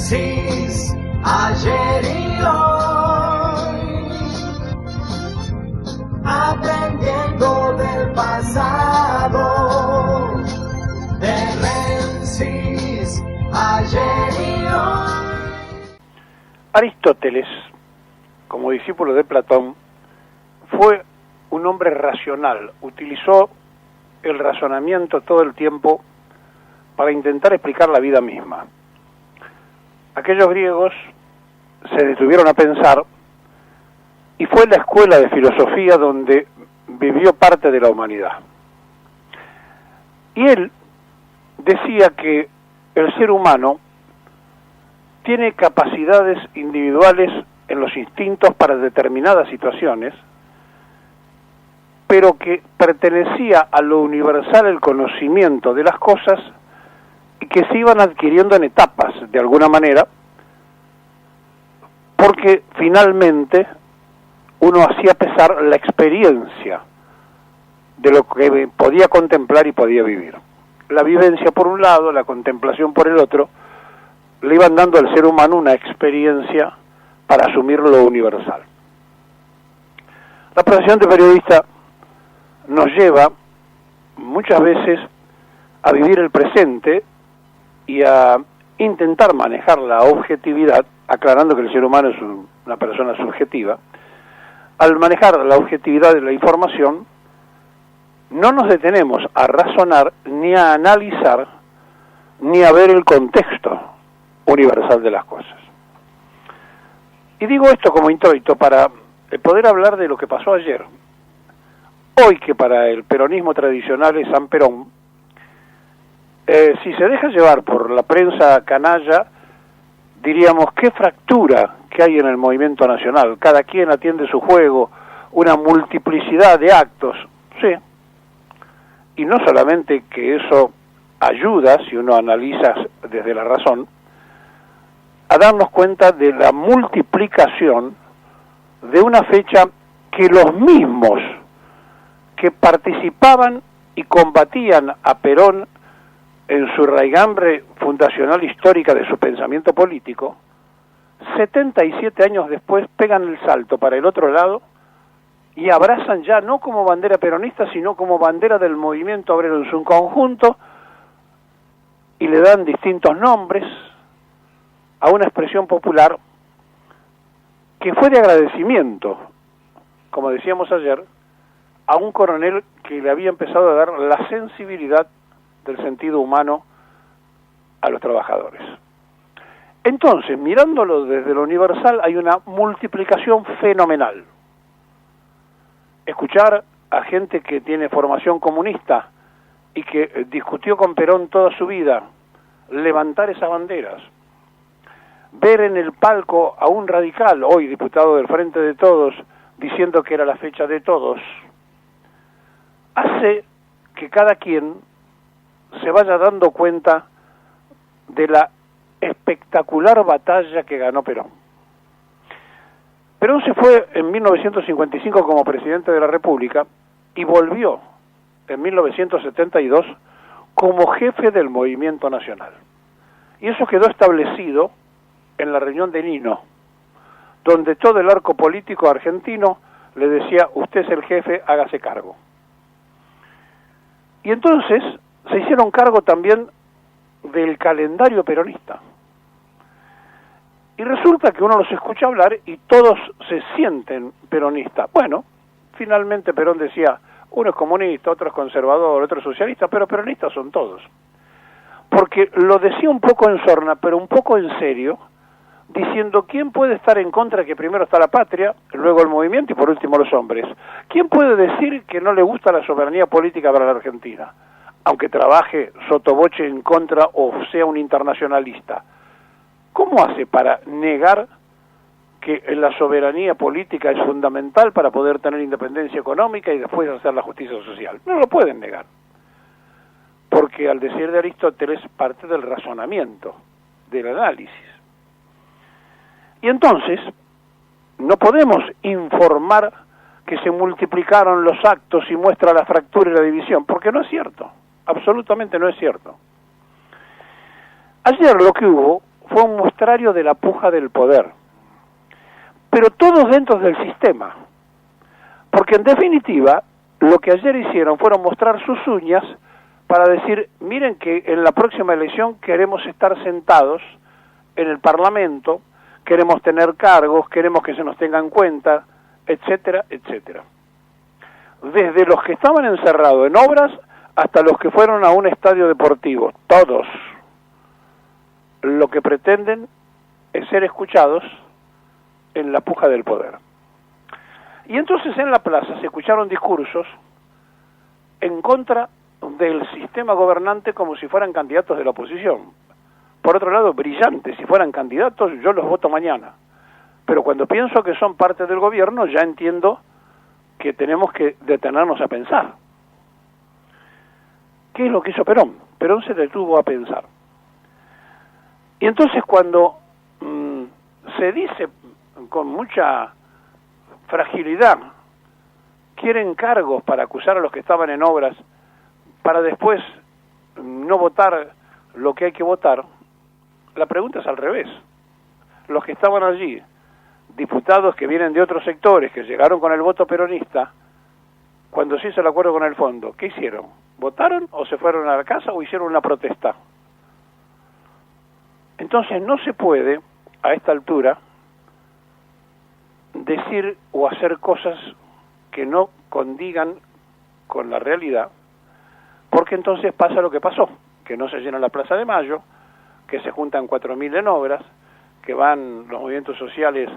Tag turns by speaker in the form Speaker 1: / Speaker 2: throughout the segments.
Speaker 1: Génesis, ayer y hoy, aprendiendo del pasado. Génesis, ayer y hoy.
Speaker 2: Aristóteles, como discípulo de Platón, fue un hombre racional, utilizó el razonamiento todo el tiempo para intentar explicar la vida misma. Aquellos griegos se detuvieron a pensar y fue la escuela de filosofía donde vivió parte de la humanidad. Y él decía que el ser humano tiene capacidades individuales en los instintos para determinadas situaciones, pero que pertenecía a lo universal el conocimiento de las cosas y que se iban adquiriendo en etapas, de alguna manera, porque finalmente uno hacía pesar la experiencia de lo que podía contemplar y podía vivir. La vivencia por un lado, la contemplación por el otro, le iban dando al ser humano una experiencia para asumir lo universal. La profesión de periodista nos lleva muchas veces a vivir el presente y a intentar manejar la objetividad, aclarando que el ser humano es una persona subjetiva. Al manejar la objetividad de la información, no nos detenemos a razonar, ni a analizar, ni a ver el contexto universal de las cosas. Y digo esto como introito para poder hablar de lo que pasó ayer. Hoy, que para el peronismo tradicional es San Perón, si se deja llevar por la prensa canalla, diríamos, qué fractura que hay en el movimiento nacional. Cada quien atiende su juego, una multiplicidad de actos, sí. Y no solamente que eso ayuda, si uno analiza desde la razón, a darnos cuenta de la multiplicación de una fecha que los mismos que participaban y combatían a Perón en su raigambre fundacional histórica de su pensamiento político, 77 años después pegan el salto para el otro lado y abrazan ya no como bandera peronista, sino como bandera del movimiento obrero en su conjunto, y le dan distintos nombres a una expresión popular que fue de agradecimiento, como decíamos ayer, a un coronel que le había empezado a dar la sensibilidad del sentido humano a los trabajadores. Entonces, mirándolo desde lo universal, hay una multiplicación fenomenal. Escuchar a gente que tiene formación comunista y que discutió con Perón toda su vida, levantar esas banderas, ver en el palco a un radical, hoy diputado del Frente de Todos, diciendo que era la fecha de todos, hace que cada quien se vaya dando cuenta de la espectacular batalla que ganó Perón. Perón se fue en 1955 como presidente de la República y volvió en 1972 como jefe del movimiento nacional. Y eso quedó establecido en la reunión de Nino, donde todo el arco político argentino le decía, usted es el jefe, hágase cargo. Y entonces se hicieron cargo también del calendario peronista. Y resulta que uno los escucha hablar y todos se sienten peronistas. Bueno, finalmente Perón decía, uno es comunista, otro es conservador, otro es socialista, pero peronistas son todos. Porque lo decía un poco en sorna, pero un poco en serio, diciendo, ¿quién puede estar en contra de que primero está la patria, luego el movimiento y por último los hombres? ¿Quién puede decir que no le gusta la soberanía política para la Argentina, aunque trabaje sotoboche en contra o sea un internacionalista? ¿Cómo hace para negar que la soberanía política es fundamental para poder tener independencia económica y después hacer la justicia social? No lo pueden negar, porque al decir de Aristóteles parte del razonamiento, del análisis. Y entonces no podemos informar que se multiplicaron los actos y muestra la fractura y la división, porque no es cierto, absolutamente no es cierto. Ayer lo que hubo fue un muestrario de la puja del poder, pero todos dentro del sistema, porque en definitiva lo que ayer hicieron fueron mostrar sus uñas para decir, miren que en la próxima elección queremos estar sentados en el Parlamento, queremos tener cargos, queremos que se nos tenga en cuenta, etcétera, etcétera. Desde los que estaban encerrados en obras hasta los que fueron a un estadio deportivo, todos lo que pretenden es ser escuchados en la puja del poder. Y entonces en la plaza se escucharon discursos en contra del sistema gobernante como si fueran candidatos de la oposición. Por otro lado, brillantes, si fueran candidatos yo los voto mañana. Pero cuando pienso que son parte del gobierno ya entiendo que tenemos que detenernos a pensar. ¿Qué es lo que hizo Perón? Perón se detuvo a pensar. Y entonces cuando se dice con mucha fragilidad, quieren cargos para acusar a los que estaban en obras, para después no votar lo que hay que votar, la pregunta es al revés. Los que estaban allí, diputados que vienen de otros sectores, que llegaron con el voto peronista, cuando se hizo el acuerdo con el fondo, ¿qué hicieron? ¿Votaron o se fueron a la casa o hicieron una protesta? Entonces no se puede, a esta altura, decir o hacer cosas que no condigan con la realidad, porque entonces pasa lo que pasó, que no se llena la Plaza de Mayo, que se juntan 4.000 en obras, que van los movimientos sociales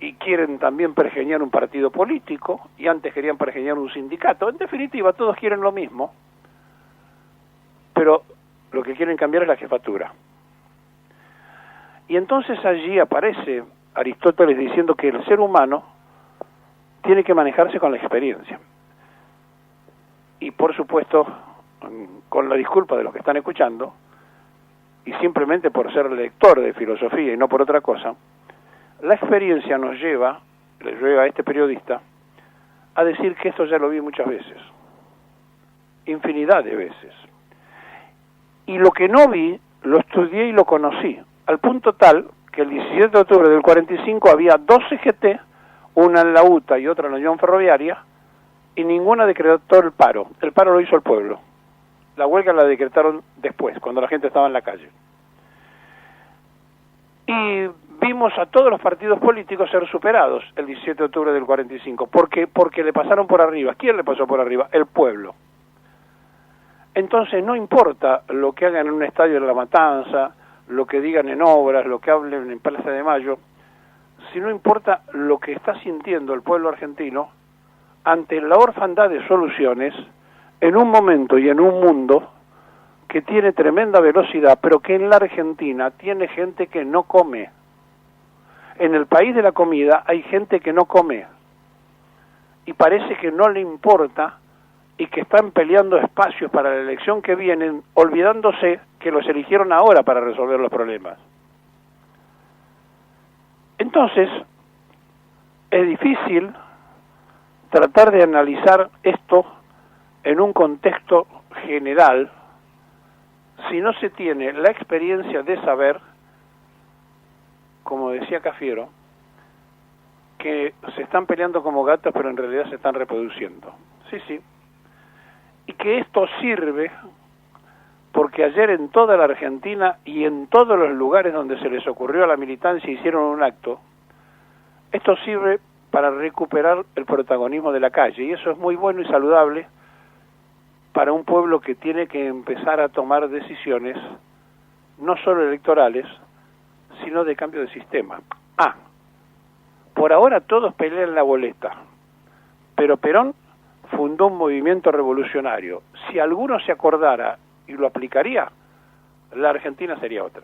Speaker 2: y quieren también pergeñar un partido político, y antes querían pergeñar un sindicato. En definitiva, todos quieren lo mismo, pero lo que quieren cambiar es la jefatura. Y entonces allí aparece Aristóteles diciendo que el ser humano tiene que manejarse con la experiencia. Y por supuesto, con la disculpa de los que están escuchando, y simplemente por ser lector de filosofía y no por otra cosa, la experiencia nos lleva, le lleva a este periodista, a decir que esto ya lo vi muchas veces, infinidad de veces. Y lo que no vi, lo estudié y lo conocí, al punto tal que el 17 de octubre del 45 había 2 CGT, una en la UTA y otra en la Unión Ferroviaria, y ninguna decretó el paro. El paro lo hizo el pueblo. La huelga la decretaron después, cuando la gente estaba en la calle. Y vimos a todos los partidos políticos ser superados el 17 de octubre del 45. ¿Por qué? Porque le pasaron por arriba. ¿Quién le pasó por arriba? El pueblo. Entonces no importa lo que hagan en un estadio de La Matanza, lo que digan en obras, lo que hablen en Plaza de Mayo, sino importa lo que está sintiendo el pueblo argentino ante la orfandad de soluciones en un momento y en un mundo que tiene tremenda velocidad, pero que en la Argentina tiene gente que no come. En el país de la comida hay gente que no come y parece que no le importa y que están peleando espacios para la elección que vienen, olvidándose que los eligieron ahora para resolver los problemas. Entonces, es difícil tratar de analizar esto en un contexto general si no se tiene la experiencia de saber, como decía Cafiero, que se están peleando como gatos pero en realidad se están reproduciendo. Sí, sí. Y que esto sirve porque ayer en toda la Argentina y en todos los lugares donde se les ocurrió a la militancia hicieron un acto, esto sirve para recuperar el protagonismo de la calle, y eso es muy bueno y saludable para un pueblo que tiene que empezar a tomar decisiones no solo electorales, sino de cambio de sistema. Por ahora todos pelean la boleta, pero Perón fundó un movimiento revolucionario. Si alguno se acordara y lo aplicaría, la Argentina sería otra.